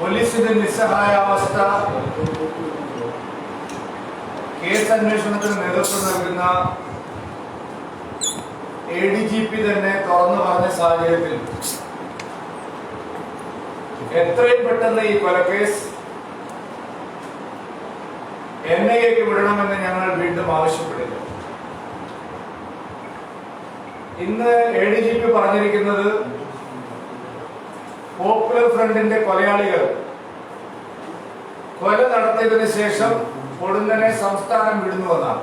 പോലീസിന്റെ നിസ്സഹായാവസ്ഥ കേസ് അന്വേഷണത്തിന് നേതൃത്വം നൽകുന്ന ADGP തന്നെ തുറന്നു പറഞ്ഞ സാഹചര്യത്തിൽ എത്രയും പെട്ടെന്ന് ഈ കൊലക്കേസ് NIA-ക്ക് വിടണമെന്ന് ഞങ്ങൾ വീണ്ടും ആവശ്യപ്പെടുന്നു. ഇന്ന് ADGP പറഞ്ഞിരിക്കുന്നത് പോപ്പുലർ ഫ്രണ്ടിന്റെ കൊലയാളികൾ കൊല നടത്തിയതിനു ശേഷം പൊടുന്നനെ സംസ്ഥാനം വിടുന്നുവെന്നാണ്.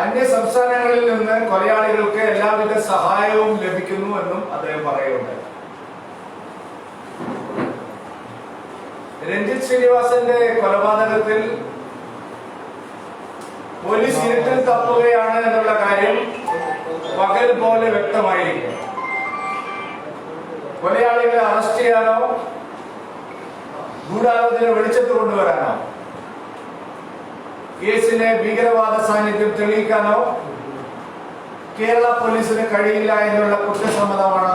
അന്യ സംസ്ഥാനങ്ങളിൽ നിന്ന് കൊലയാളികൾക്ക് എല്ലാവിധ സഹായവും ലഭിക്കുന്നു എന്നും അദ്ദേഹം പറയുന്നുണ്ട്. രഞ്ജിത്ത് ശ്രീനിവാസന്റെ കൊലപാതകത്തിൽ പോലീസ് ഇരുട്ടിൽ തപ്പുകയാണ് എന്നുള്ള കാര്യം പകൽ പോലെ വ്യക്തമായിരിക്കും. കൊലയാളികളെ അറസ്റ്റ് ചെയ്യാനോ ഗൂഢാലോചന വെളിച്ചത്ത് കൊണ്ടുവരാനോ കേസിലെ ഭീകരവാദ സാന്നിധ്യം തെളിയിക്കാനോ കേരള പോലീസിന് കഴിയില്ല എന്നുള്ള കുറ്റസമ്മതമാണ്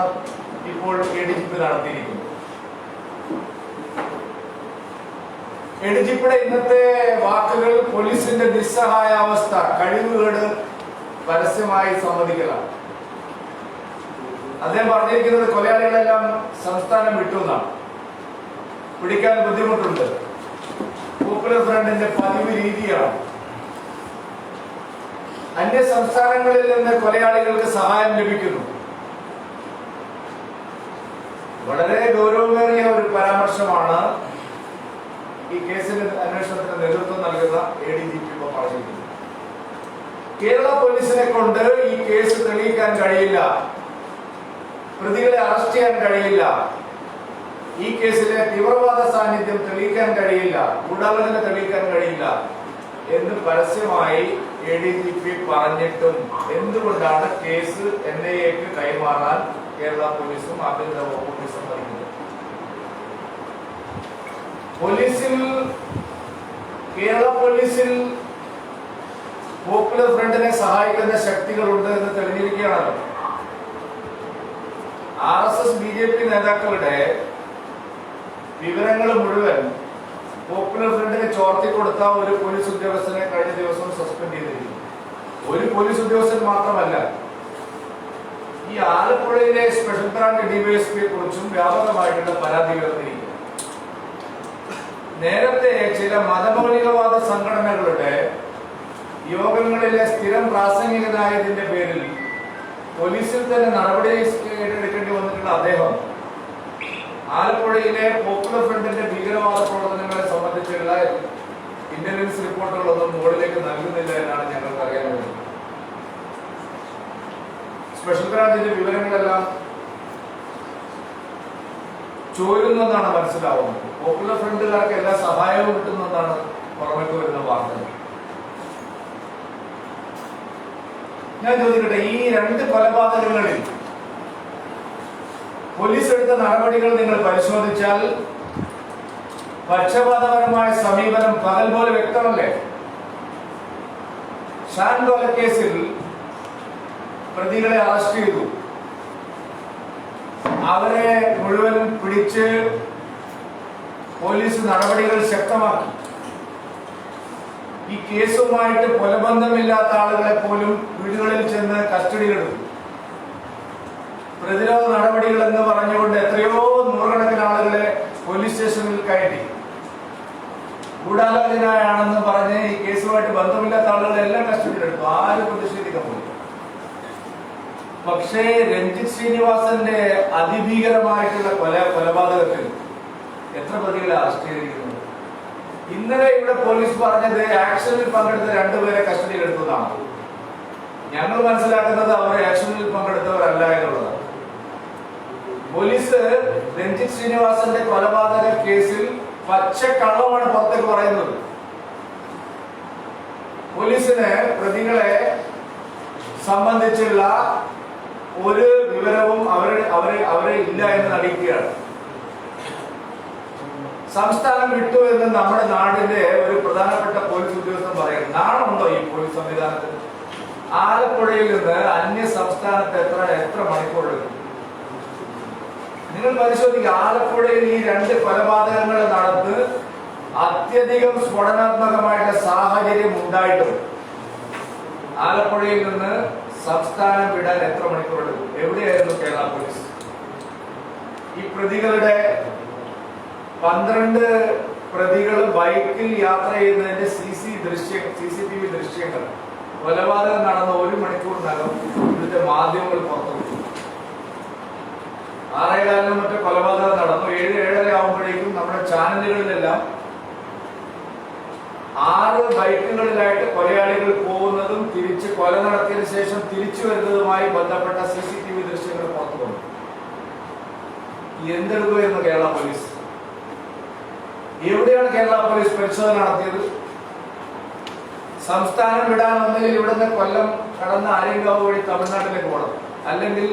ഇപ്പോൾ ADGP നടത്തിയിരിക്കുന്നത്. ADGPയുടെ ഇന്നത്തെ വാക്കുകൾ പോലീസിന്റെ നിസ്സഹായാവസ്ഥ, കഴിവുകേട് പരസ്യമായി സമ്മതിക്കലാണ്. അദ്ദേഹം പറഞ്ഞിരിക്കുന്നത് കൊലയാളികളെല്ലാം സംസ്ഥാനം വിട്ടു എന്നാണ്. പിടിക്കാൻ ബുദ്ധിമുട്ടുണ്ട്. പോപ്പുലർ ഫ്രണ്ടിന്റെ പതിവ് രീതിയാണ്. അന്യ സംസ്ഥാനങ്ങളിൽ നിന്ന് കൊലയാളികൾക്ക് സഹായം ലഭിക്കുന്നു. വളരെ ഗൗരവമേറിയ ഒരു പരാമർശമാണ് ഈ കേസിന്റെ അന്വേഷണത്തിന് നേതൃത്വം നൽകുന്ന ADGP ഇപ്പോൾ പറഞ്ഞിരിക്കുന്നത്. കേരള പോലീസിനെ കൊണ്ട് ഈ കേസ് തെളിയിക്കാൻ കഴിയില്ല, പ്രതികളെ അറസ്റ്റ് ചെയ്യാൻ കഴിയില്ല, ഈ കേസിലെ തീവ്രവാദ സാന്നിധ്യം തെളിയിക്കാൻ കഴിയില്ല, ഗൂഢാലോചന തെളിയിക്കാൻ കഴിയില്ല എന്ന് പരസ്യമായി ADGP പറഞ്ഞിട്ടും എന്തുകൊണ്ടാണ് കേസ് NIA-ക്ക് കൈമാറാൻ കേരള പോലീസും ആഭ്യന്തര വകുപ്പും സമ്മതിക്കുന്നത്? കേരള പോലീസിൽ പോപ്പുലർ ഫ്രണ്ടിനെ സഹായിക്കുന്ന ശക്തികളുണ്ട് എന്ന് തെളിഞ്ഞിരിക്കുകയാണല്ലോ. RSS BJP നേതാക്കളുടെ വിവരങ്ങൾ മുഴുവൻ പോപ്പുലർ ഫ്രണ്ടിന് ചോർത്തി കൊടുത്ത ഒരു പോലീസ് ഉദ്യോഗസ്ഥനെ കഴിഞ്ഞ ദിവസം സസ്പെൻഡ് ചെയ്തിരിക്കുന്നു. ഒരു പോലീസ് ഉദ്യോഗസ്ഥൻ മാത്രമല്ല, ഈ ആലപ്പുഴയിലെ സ്പെഷ്യൽ ബ്രാഞ്ച് DYSP-യെ കുറിച്ചും വ്യാപകമായിട്ടുള്ള പരാതി ഉയർന്നിരിക്കുന്നു. നേരത്തെ ചില മതമൗലികവാദ സംഘടനകളുടെ യോഗങ്ങളിലെ സ്ഥിരം പ്രാസംഗികനായതിന്റെ പേരിൽ പോലീസിൽ തന്നെ നടപടി എടുക്കേണ്ടി വന്നിട്ടുള്ള അദ്ദേഹം ആലപ്പുഴയിലെ പോപ്പുലർ ഫ്രണ്ടിന്റെ ഭീകരവാദ പ്രവർത്തനങ്ങളെ സംബന്ധിച്ചുള്ള ഇന്റലിജൻസ് റിപ്പോർട്ടുകളൊന്നും മുകളിലേക്ക് നൽകുന്നില്ല എന്നാണ് ഞങ്ങൾക്ക് അറിയാൻ കഴിയുന്നത്. സ്പെഷ്യൽ ബ്രാഞ്ചിന്റെ വിവരങ്ങളെല്ലാം ചോരുന്നെന്നാണ് മനസ്സിലാവുന്നത്. പോപ്പുലർ ഫ്രണ്ടുകാർക്ക് എല്ലാ സഹായവും കിട്ടുന്നതാണ് പുറമേക്ക് വരുന്ന വാർത്തകൾ. ഞാൻ ചോദിക്കട്ടെ, ഈ രണ്ട് കൊലപാതകങ്ങളിൽ പോലീസ് എടുത്ത നടപടികൾ നിങ്ങൾ പരിശോധിച്ചാൽ പക്ഷപാതപരമായ സമീപനം പകൽ പോലെ വ്യക്തമല്ലേ? ഷാൻ കൊലക്കേസിൽ പ്രതികളെ അറസ്റ്റ് ചെയ്തു, അവരെ മുഴുവൻ പിടിച്ച് പോലീസ് നടപടികൾ ശക്തമാക്കി. ഈ കേസുമായിട്ട് കൊലബന്ധമില്ലാത്ത ആളുകളെ പോലും വീടുകളിൽ ചെന്ന് കസ്റ്റഡിയിലെടുത്തു. പ്രതിരോധ നടപടികൾ എന്ന് പറഞ്ഞുകൊണ്ട് എത്രയോ നൂറുകണക്കിന് ആളുകളെ പോലീസ് സ്റ്റേഷനിൽ കയറ്റി. ഗൂഢാലോചനയാണെന്ന് പറഞ്ഞ് ഈ കേസുമായിട്ട് ബന്ധമില്ലാത്ത ആളുകളെ എല്ലാം കസ്റ്റഡിയിലെടുത്തു. ആരും പ്രതിഷേധിക്കാൻ പോയി. പക്ഷേ രഞ്ജിത്ത് ശ്രീനിവാസന്റെ അതിഭീകരമായിട്ടുള്ള കൊലപാതകത്തിൽ എത്ര പ്രതികളെ അറസ്റ്റ് ചെയ്തിരിക്കുന്നു? ഇന്നലെ ഇവിടെ പോലീസ് പറഞ്ഞത് ആക്ഷനിൽ പങ്കെടുത്ത രണ്ടുപേരെ കസ്റ്റഡിയിലെടുത്തതാണ്. ഞങ്ങൾ മനസ്സിലാക്കുന്നത് അവർ ആക്ഷനിൽ പങ്കെടുത്തവരല്ല എന്നുള്ളതാണ്. പോലീസ് രഞ്ജിത്ത് ശ്രീനിവാസന്റെ കൊലപാതക കേസിൽ പച്ചക്കള്ളമാണ് പുറത്തേക്ക് പറയുന്നത്. പോലീസിന് പ്രതികളെ സംബന്ധിച്ചുള്ള ഒരു വിവരവും അവരെ ഇല്ല എന്ന് നടിക്കുകയാണ്. സംസ്ഥാനം വിട്ടു എന്ന് നമ്മുടെ നാടിന്റെ ഒരു പ്രധാനപ്പെട്ട പോലീസ് ഉദ്യോഗസ്ഥൻ പറയുന്നു. നാണമുണ്ടോ ഈ പോലീസ് സംവിധാനത്തിന്? ആലപ്പുഴയിൽ നിന്ന് അന്യ സംസ്ഥാനത്ത് എത്ര മണിക്കൂർ എടുക്കും? നിങ്ങൾ പരിശോധിക്കുക, ആലപ്പുഴയിൽ ഈ 2 കൊലപാതകങ്ങൾ നടന്ന് അത്യധികം സ്ഫോടനാത്മകമായിട്ട് സാഹചര്യം ഉണ്ടായിട്ടും ആലപ്പുഴയിൽ നിന്ന് സംസ്ഥാനം വിടാൻ എത്ര മണിക്കൂർ എടുക്കും? എവിടെയായിരുന്നു കേരള പോലീസ്? ഈ പ്രതികളുടെ 12 പ്രതികൾ ബൈക്കിൽ യാത്ര ചെയ്യുന്നതിന്റെ CCTV ദൃശ്യങ്ങൾ കൊലപാതകം നടന്ന 1 മണിക്കൂറിനകം ഇവിടുത്തെ മാധ്യമങ്ങൾ പുറത്തുവിട്ടു. 6:15 മറ്റേ കൊലപാതകം നടന്നു. 7-7:30 ആകുമ്പോഴേക്കും നമ്മുടെ ചാനലുകളിലെല്ലാം 6 ബൈക്കുകളിലായിട്ട് കൊലയാളികൾ പോകുന്നതും തിരിച്ച് കൊല നടത്തിയതിനു ശേഷം തിരിച്ചു വരുന്നതുമായി ബന്ധപ്പെട്ട CCTV ദൃശ്യങ്ങൾ പുറത്തു വന്നു. എന്തെടുക്കുകയെന്ന് കേരള പോലീസ്? എവിടെയാണ് കേരള പോലീസ് പരിശോധന നടത്തിയത്? സംസ്ഥാനം വിടാൻ ഒന്നെങ്കിൽ ഇവിടുന്ന് കൊല്ലം കടന്ന് ആര്യങ്കാവ് വഴി തമിഴ്നാട്ടിലേക്ക് പോകണം, അല്ലെങ്കിൽ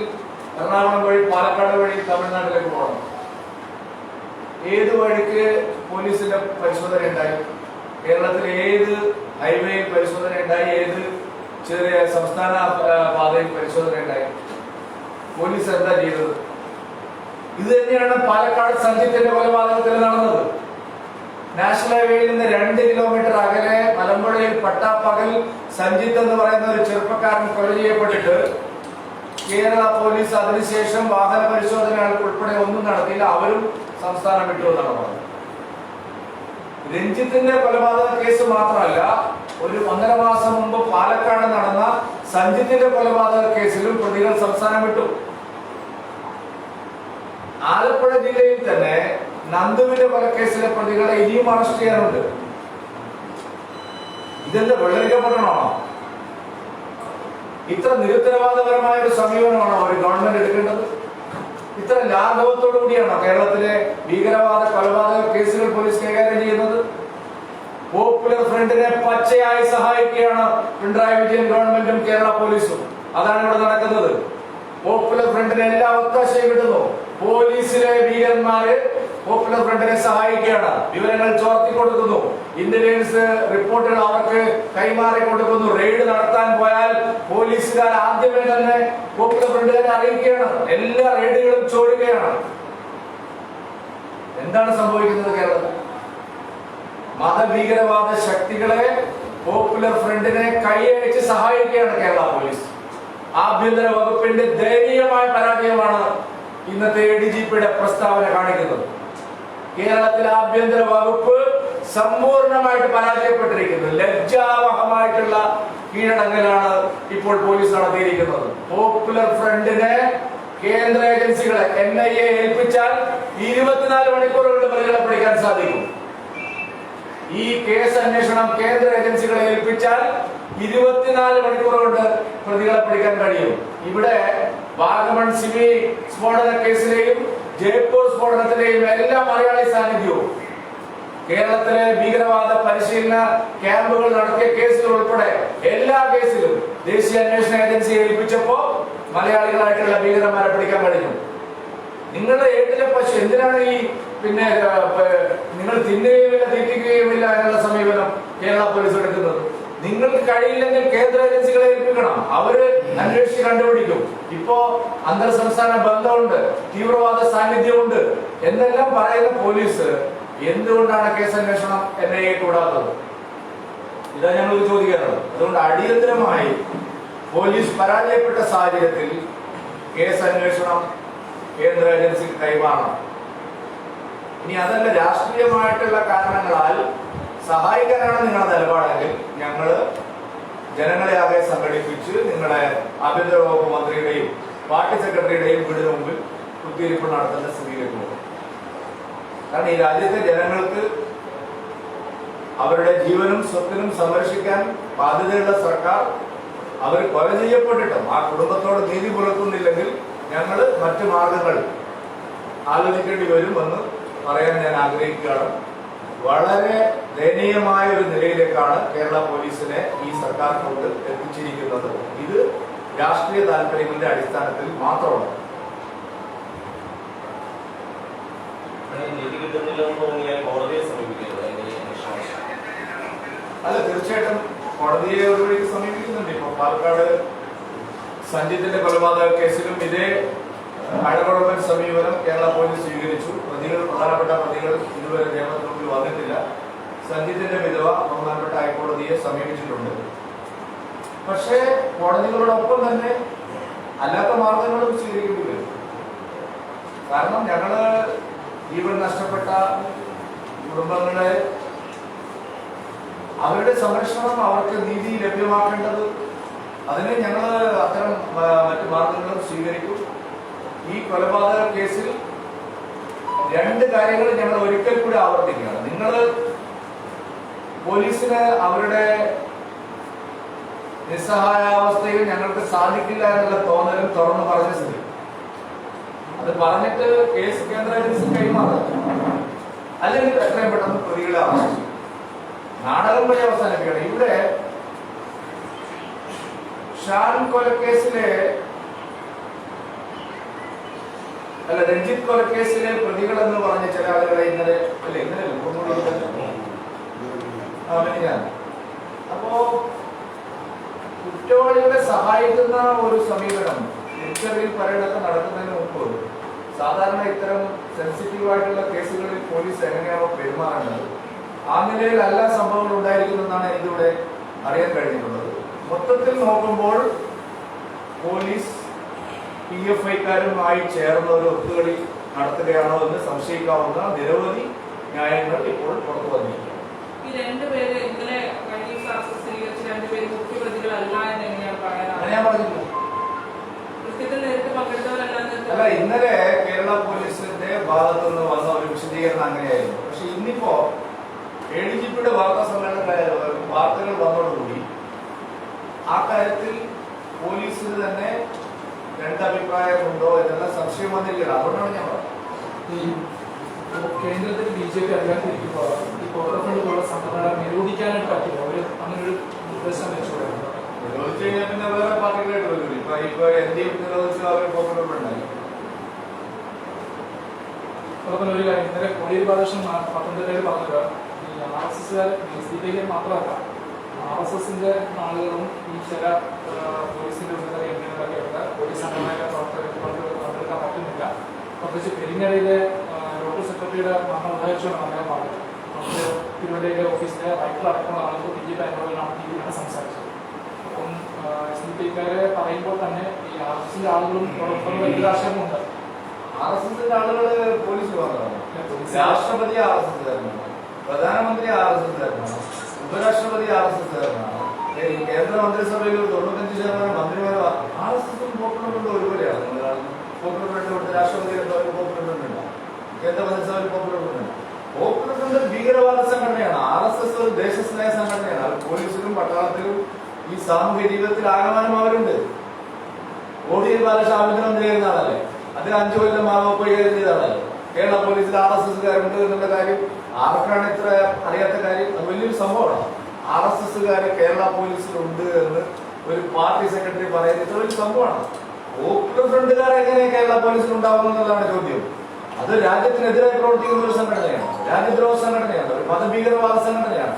എറണാകുളം വഴി പാലക്കാട് വഴി തമിഴ്നാട്ടിലേക്ക് പോകണം. ഏത് വഴിക്ക് പോലീസിന്റെ പരിശോധന ഉണ്ടായി? കേരളത്തിൽ ഏത് ഹൈവേയിൽ പരിശോധന ഉണ്ടായി? ഏത് ചെറിയ സംസ്ഥാന പാതയിൽ പരിശോധന ഉണ്ടായി? പോലീസ് എന്താ ചെയ്തത്? ഇത് തന്നെയാണ് പാലക്കാട് സഞ്ജിത്തിന്റെ കൊലപാതകത്തിൽ നടന്നത്. നാഷണൽ ഹൈവേയിൽ നിന്ന് 2 കിലോമീറ്റർ അകലെ മലമ്പുഴയിൽ പട്ടാപ്പകൽ സഞ്ജിത്ത് എന്ന് പറയുന്ന ഒരു ചെറുപ്പക്കാരൻ കൊല ചെയ്യപ്പെട്ടിട്ട് കേരള പോലീസ് അതിനുശേഷം വാഹന പരിശോധനകൾ ഉൾപ്പെടെ ഒന്നും നടത്തിയില്ല. അവരും സംസ്ഥാനം വിട്ടു എന്നാണ് പറഞ്ഞത്. രഞ്ജിത്തിന്റെ കൊലപാതക കേസ് മാത്രമല്ല, ഒരു 1.5 മാസം മുമ്പ് പാലക്കാട് നടന്ന സഞ്ജിത്തിന്റെ കൊലപാതക കേസിലും പ്രതികൾ സംസ്ഥാനം വിട്ടു. ആലപ്പുഴ ജില്ലയിൽ തന്നെ നന്ദുവിന്റെ കൊലക്കേസിലെ പ്രതികളെ ഇനിയും അറസ്റ്റ് ചെയ്യാനുണ്ട്. ഇതെല്ലാം വെള്ളരിക്കപ്പെടണോ? ഇത്ര നിരുത്തരവാദപരമായ ഒരു സമീപനമാണോ ഒരു ഗവൺമെന്റ് എടുക്കേണ്ടത്? ഇത്ര ലാഘവത്തോടു കൂടിയാണോ കേരളത്തിലെ ഭീകരവാദ കൊലപാതക കേസുകൾ പോലീസ് കൈകാര്യം ചെയ്യുന്നത്? പോപ്പുലർ ഫ്രണ്ടിനെ പച്ചയായി സഹായിക്കുകയാണ് പിണറായി വിജയൻ ഗവൺമെന്റും കേരള പോലീസും. അതാണ് ഇവിടെ നടക്കുന്നത്. പോപ്പുലർ ഫ്രണ്ടിനെ എല്ലാ ഒത്താശയും കിട്ടുന്നു. പോലീസിലെ ഭീകരന്മാര് പോപ്പുലർ ഫ്രണ്ടിനെ സഹായിക്കുകയാണ്. വിവരങ്ങൾ ചോർത്തി കൊടുക്കുന്നു, ഇന്റലിജൻസ് റിപ്പോർട്ടുകൾ അവർക്ക് കൈമാറി കൊടുക്കുന്നു. റെയ്ഡ് നടത്താൻ പോയാൽ പോലീസുകാർ ആദ്യമേ തന്നെ പോപ്പുലർ ഫ്രണ്ടുകാരെ അറിയിക്കുകയാണ്. എല്ലാ റെയ്ഡുകളും ചോടുകയാണ്. എന്താണ് സംഭവിക്കുന്നത് കേരളത്തിൽ? മതഭീകരവാദ ശക്തികളെ പോപ്പുലർ ഫ്രണ്ടിനെ കൈയഴിച്ച് സഹായിക്കുകയാണ് കേരള പോലീസ്. ആഭ്യന്തര വകുപ്പിന്റെ ദയനീയമായ പരാജയമാണ് ഇന്നത്തെ ADGPയുടെ പ്രസ്താവന കാണിക്കുന്നത്. കേരളത്തിലെ ആഭ്യന്തര വകുപ്പ് സമ്പൂർണമായിട്ട് പരാജയപ്പെട്ടിരിക്കുന്നത്. ലജ്ജാവഹമായിട്ടുള്ള കീഴടങ്ങലാണ് ഇപ്പോൾ പോലീസ് നടത്തിയിരിക്കുന്നത്. പോപ്പുലർ ഫ്രണ്ടിനെ കേന്ദ്ര ഏജൻസികളെ NIA ഏൽപ്പിച്ചാൽ 24 മണിക്കൂർ കൊണ്ട് പ്രതികളെ പിടിക്കാൻ സാധിക്കും. ഈ കേസ് അന്വേഷണം കേന്ദ്ര ഏജൻസികളെ ഏൽപ്പിച്ചാൽ 24 മണിക്കൂർ കൊണ്ട് പ്രതികളെ പിടിക്കാൻ കഴിയും. ഇവിടെ വാഗമൺ സിമി സ്ഫോടന കേസിലെയും ജയ്പൂർ സ്ഫോടനത്തിലെയും എല്ലാ മലയാളി സാന്നിധ്യവും കേരളത്തിലെ ഭീകരവാദ പരിശീലന ക്യാമ്പുകൾ നടത്തിയ കേസുകൾ ഉൾപ്പെടെ എല്ലാ കേസിലും ദേശീയ അന്വേഷണ ഏജൻസിയെ ഏൽപ്പിച്ചപ്പോ മലയാളികളായിട്ടുള്ള ഭീകരന്മാരെ പിടിക്കാൻ കഴിഞ്ഞു. നിങ്ങളുടെ ഏട്ടിലെ പശു എന്തിനാണ് ഈ നിങ്ങൾ തിന്നുകയുമില്ല തീറ്റിക്കുകയുമില്ല എന്നുള്ള സമീപനം കേരള പോലീസ് എടുക്കുന്നത്? നിങ്ങൾക്ക് കഴിയില്ലെങ്കിൽ കേന്ദ്ര ഏജൻസികളെ ഏൽപ്പിക്കണം. അവര് അന്വേഷിച്ച് കണ്ടുപിടിക്കും. ഇപ്പോ അന്തർ സംസ്ഥാന ബന്ധമുണ്ട്, തീവ്രവാദ സാന്നിധ്യമുണ്ട് എന്നെല്ലാം പറയുന്ന പോലീസ് എന്തുകൊണ്ടാണ് കേസ് അന്വേഷണം NIA കൂടാത്തത്? ഇതാ ഞങ്ങൾ ചോദിക്കാറുള്ളത്. അതുകൊണ്ട് അടിയന്തരമായി പോലീസ് പരാജയപ്പെട്ട സാഹചര്യത്തിൽ കേസ് അന്വേഷണം കേന്ദ്ര ഏജൻസിക്ക് കൈമാറണം. ഇനി അതല്ല, രാഷ്ട്രീയമായിട്ടുള്ള കാരണങ്ങളാൽ സഹായിക്കാനാണ് നിങ്ങളുടെ നിലപാടെങ്കിൽ ഞങ്ങള് ജനങ്ങളെ ആകെ സംഘടിപ്പിച്ച് നിങ്ങളുടെ ആഭ്യന്തര വകുപ്പ് മന്ത്രിയുടെയും പാർട്ടി സെക്രട്ടറിയുടെയും വീടിന് മുമ്പിൽ കുത്തിയിരിപ്പ് നടത്തുന്ന സ്ഥിതിയിലേക്ക് പോകും. കാരണം ഈ രാജ്യത്തെ ജനങ്ങൾക്ക് അവരുടെ ജീവനും സ്വത്തിനും സംരക്ഷിക്കാൻ ബാധ്യതയുള്ള സർക്കാർ അവർ കൊല ചെയ്യപ്പെട്ടിട്ടും ആ കുടുംബത്തോട് നീതി പുലർത്തുന്നില്ലെങ്കിൽ ഞങ്ങൾ മറ്റു മാർഗങ്ങൾ ആലോചിക്കേണ്ടി വരുമെന്ന് പറയാൻ ഞാൻ ആഗ്രഹിക്കുകയാണ്. വളരെ ദയനീയമായ ഒരു നിലയിലേക്കാണ് കേരള പോലീസിനെ ഈ സർക്കാർ കൊണ്ട് എത്തിച്ചിരിക്കുന്നത്. ഇത് രാഷ്ട്രീയ താല്പര്യങ്ങളുടെ അടിസ്ഥാനത്തിൽ മാത്രമാണ്. അല്ല, തീർച്ചയായിട്ടും കോടതിയെ ഒരു വഴിക്ക് സമീപിക്കുന്നുണ്ട്. ഇപ്പൊ പാലക്കാട് സഞ്ജിത്തിന്റെ കൊലപാതക കേസിലും ഇതേ അഴകുഴമ്പൻ സമീപനം കേരള പോലീസ് സ്വീകരിച്ചു. പ്രധാനപ്പെട്ട പ്രതികൾ ഇതുവരെ നിയമത്തിന് മുമ്പിൽ വന്നിട്ടില്ല. സഞ്ജിത്തിന്റെ വിധവ ബഹുമാനപ്പെട്ട ഹൈക്കോടതിയെ സമീപിച്ചിട്ടുണ്ട്. പക്ഷേ കോടതികളോടൊപ്പം തന്നെ അല്ലാത്ത മാർഗങ്ങളും സ്വീകരിക്കേണ്ടി വരും. കാരണം ഞങ്ങള് ജീവൻ നഷ്ടപ്പെട്ട കുടുംബങ്ങളെ അവരുടെ സംരക്ഷണം, അവർക്ക് നീതി ലഭ്യമാക്കേണ്ടത്, അതിന് ഞങ്ങൾ അത്തരം മറ്റു മാർഗങ്ങളും സ്വീകരിക്കും. ഈ കൊലപാതക കേസിൽ രണ്ട് കാര്യങ്ങൾ ഞങ്ങൾ ഒരിക്കൽ കൂടി ആവർത്തിക്കുകയാണ്. നിങ്ങൾ പോലീസിന് അവരുടെ നിസ്സഹായാവസ്ഥയിൽ ഞങ്ങൾക്ക് സാധിക്കില്ല എന്നുള്ള തോന്നലും തുറന്നു പറഞ്ഞ സ്ഥിതി, അത് പറഞ്ഞിട്ട് കേസ് കേന്ദ്ര ഏജൻസി കൈമാറുക, അല്ലെങ്കിൽ എത്രയും പെട്ടെന്ന് പ്രതികളെ അറസ്റ്റ് നാടകം വഴി അവസാനിപ്പിക്കണം. ഇവിടെ ഷാൻ കൊലക്കേസിലെ രഞ്ജിത്ത് കൊലക്കേസിലെ പ്രതികൾ എന്ന് പറഞ്ഞ ചില ആളുകളെ ഇന്നലെ അപ്പോ കുറ്റവാളികളെ സഹായിക്കുന്ന ഒരു സമീപനം തിരിച്ചറിയൽ പരേഡൊക്കെ നടക്കുന്നതിന് മുമ്പ് സാധാരണ ഇത്തരം സെൻസിറ്റീവ് ആയിട്ടുള്ള കേസുകളിൽ പോലീസ് എങ്ങനെയാണോ പെരുമാറേണ്ടത് ആ നിലയിലല്ല സംഭവങ്ങൾ ഉണ്ടായിരിക്കുന്നതെന്നാണ് എനിക്കിവിടെ അറിയാൻ കഴിഞ്ഞിട്ടുള്ളത്. മൊത്തത്തിൽ നോക്കുമ്പോൾ പോലീസ് PFIക്കാരുമായി ചേർന്ന ഒരു ഒത്തുകളി നടത്തുകയാണോ എന്ന് സംശയിക്കാവുന്ന നിരവധി ന്യായങ്ങൾ ഇപ്പോൾ പുറത്തു വന്നിരിക്കുന്നു. അല്ല, ഇന്നലെ കേരള പോലീസിന്റെ ഭാഗത്തു നിന്ന് വന്ന ഒരു വിശദീകരണം അങ്ങനെയായിരുന്നു. പക്ഷെ ഇന്നിപ്പോ ADGPയുടെ വാർത്തകൾ വന്നതോടുകൂടി ആ കാര്യത്തിൽ പോലീസിന് തന്നെ രണ്ടഭിപ്രായമുണ്ടോ എന്നുള്ള സംശയം വന്നിരിക്കണം. അതുകൊണ്ടാണ് ഞാൻ പറഞ്ഞത്. കേന്ദ്രത്തിൽ BJP അധികാരത്തിലിരിക്കുമ്പോൾ ഈ പോപ്പുലർ സംഘടന നിരോധിക്കാനായിട്ട് പറ്റില്ല. അവർ അങ്ങനെ ഒരു നിർദ്ദേശം വെച്ചുകൂടെ? നിരോധിച്ചു കഴിഞ്ഞാൽ പിന്നെ വേറെ പാർട്ടികളായിട്ട് വരും. ഇപ്പൊ NDF നിരോധിച്ചു അവർ പോപ്പുലർ ഉണ്ടായി. അതുപോലെ ഒരു കാര്യം, ഇന്നലെ കോടിയേരി ബാലകൃഷ്ണൻ പത്തനംതിട്ടയിൽ പറഞ്ഞത് ഈ RSSകാർ CPI മാത്രമല്ല RSSന്റെ ആളുകളും ഈ ചില പോലീസിന്റെ ഉന്നത കേന്ദ്രങ്ങളിലൊക്കെ പോലീസ് സംഘടനയിലെ പ്രവർത്തകർക്ക് പങ്കെടുക്കാൻ പറ്റുന്നില്ല. പ്രത്യേകിച്ച് പെരിങ്ങരയിലെ ലോക്കൽ സെക്രട്ടറിയുടെ മരണോദ്ദേശമാണ് അദ്ദേഹം പറഞ്ഞത്. നമുക്ക് തിരുവല്ലയിലെ ഓഫീസിലെ റൈറ്റർ അടക്കമുള്ള ആളുകൾ BJP അനുകൂലമാണ് സംസാരിച്ചത്. അപ്പം CPIക്കാരെ പറയുമ്പോൾ തന്നെ ഈ RSSന്റെ ആളുകളും രാഷ്ട്രീയമുണ്ട്. RSSന്റെ ആളുകള് പോലീസിൽ വന്നതാണ്. രാഷ്ട്രപതി RSSകാരനാണ്, പ്രധാനമന്ത്രി RSSകാരനാണ്, ഉപരാഷ്ട്രപതി RSSകാരനാണ്. കേന്ദ്ര മന്ത്രിസഭയിൽ 95% മന്ത്രിമാർ RSSും പോപ്പുലറും ഒരുപോലെയാണ്. പോപ്പുലർ ഫ്രണ്ട് രാഷ്ട്രപതി പോപ്പുലർ ഫ്രണ്ട്, കേന്ദ്ര മന്ത്രിസഭയിൽ പോപ്പുലർ ഫ്രണ്ട്. പോപ്പുലർ ഫ്രണ്ട് ഭീകരവാദ സംഘടനയാണ്. RSS ഒരു ദേശസ്നേഹ സംഘടനയാണ്. അത് പോലീസിലും പട്ടാളത്തിലും ഈ സാമൂഹ്യ ജീവിതത്തിൽ ആകമാനം അവരുണ്ട്. കോടിയേരി ബാലകൃഷ്ണൻ ആഭ്യന്തരമന്ത്രിയായിരുന്ന ആളല്ലേ, അതിന് 5 കൊല്ലം കൈകാര്യം ചെയ്ത ആളല്ലേ. കേരള പോലീസിൽ RSSകാരുണ്ട് എന്നുള്ള കാര്യം ആർക്കാണ് ഇത്ര അറിയാത്ത കാര്യം? അത് വലിയൊരു സംഭവമാണ്. RSSകാര് കേരള പോലീസിലുണ്ട് എന്ന് ഒരു പാർട്ടി സെക്രട്ടറി പറയുന്നത് ഇത്ര വലിയ സംഭവമാണ്. പോപ്പുലർ ഫ്രണ്ടുകാർ എങ്ങനെ കേരള പോലീസിൽ ഉണ്ടാവുന്നു എന്നുള്ളതാണ് ചോദ്യം. അത് രാജ്യത്തിനെതിരായി പ്രവർത്തിക്കുന്ന ഒരു സംഘടനയാണ്, രാജ്യദ്രോഹ സംഘടനയാണ്, ഒരു മതഭീകരവാദ സംഘടനയാണ്.